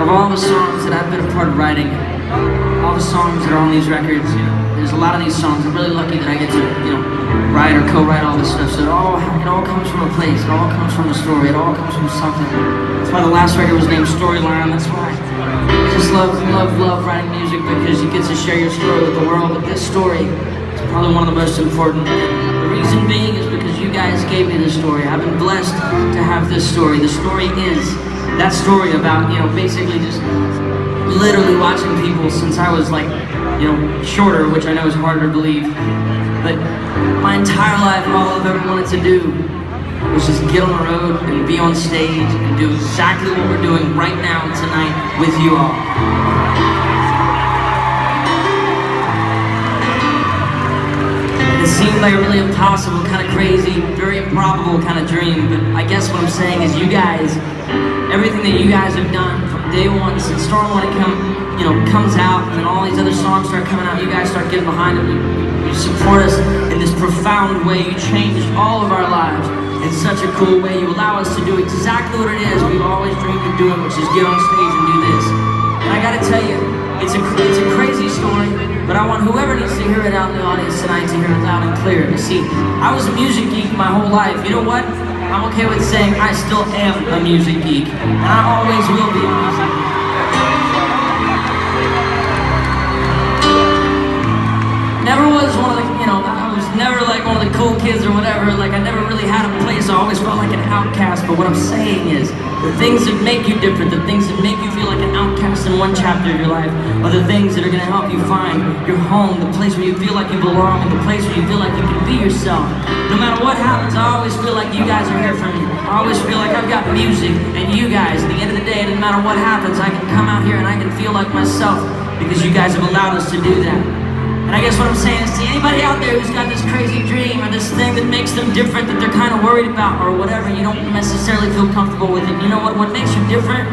of all the songs that I've been a part of writing, all the songs that are on these records, there's a lot of these songs. I'm really lucky that I get to, write or co-write all this stuff. So it all comes from a place. It all comes from a story. It all comes from something. That's why the last record was named Storyline. That's why I just love writing music, because you get to share your story with the world. But this story is probably one of the most important. And the reason being is because you guys gave me this story. I've been blessed to have this story. The story is that story about, basically just literally watching people since I was like, shorter, which I know is harder to believe. But my entire life, all I've ever wanted to do was just get on the road and be on stage and do exactly what we're doing right now tonight with you all. It seemed like a really impossible, kind of crazy, very improbable kind of dream, but I guess what I'm saying is you guys, everything that you guys have done from day one since Storm When It comes out, and then all these other songs start coming out, you guys start getting behind them. You support us in this profound way. You changed all of our lives in such a cool way. You allow us to do exactly what it is we've always dreamed of doing, which is get on stage and do this. And I gotta tell you, it's a crazy story, but I want whoever needs to hear it out in the audience tonight to hear it loud and clear. You see, I was a music geek my whole life. You know what? I'm okay with saying I still am a music geek, and I always will be a music geek. Never was one of the, I was never like one of the cool kids or whatever. Like, I never really had a place. I always felt like an outcast. But what I'm saying is, the things that make you different, the things that make you feel like an outcast in one chapter of your life, are the things that are going to help you find your home, the place where you feel like you belong, and the place where you feel like you can be yourself. No matter what happens, I always feel like you guys are here for me. I always feel like I've got music and you guys. At the end of the day, no matter what happens, I can come out here and I can feel like myself, because you guys have allowed us to do that. And I guess what I'm saying is, to anybody out there who's got this crazy dream or this thing that makes them different, that they're kind of worried about or whatever, you don't necessarily feel comfortable with it, you know what makes you different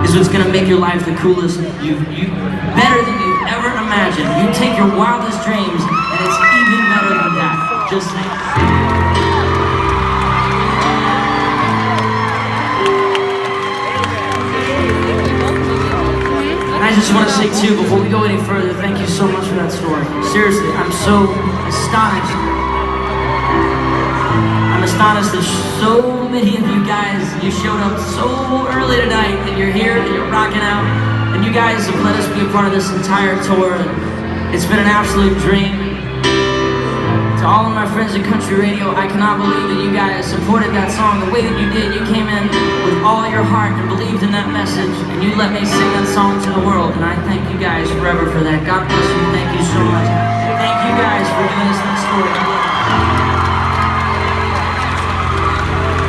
is what's going to make your life the coolest, better than you ever imagined. You take your wildest dreams and it's even better than that. Just saying. I just want to say too, before we go any further, thank you so much for that story. Seriously, I'm so astonished. I'm astonished that so many of you guys, you showed up so early tonight, and you're here, and you're rocking out, and you guys have let us be a part of this entire tour, and it's been an absolute dream. To all of my friends at Country Radio, I cannot believe that you guys supported that song the way that you did. You came in with all your heart and believed in that message, and you let me sing that song to the world, and I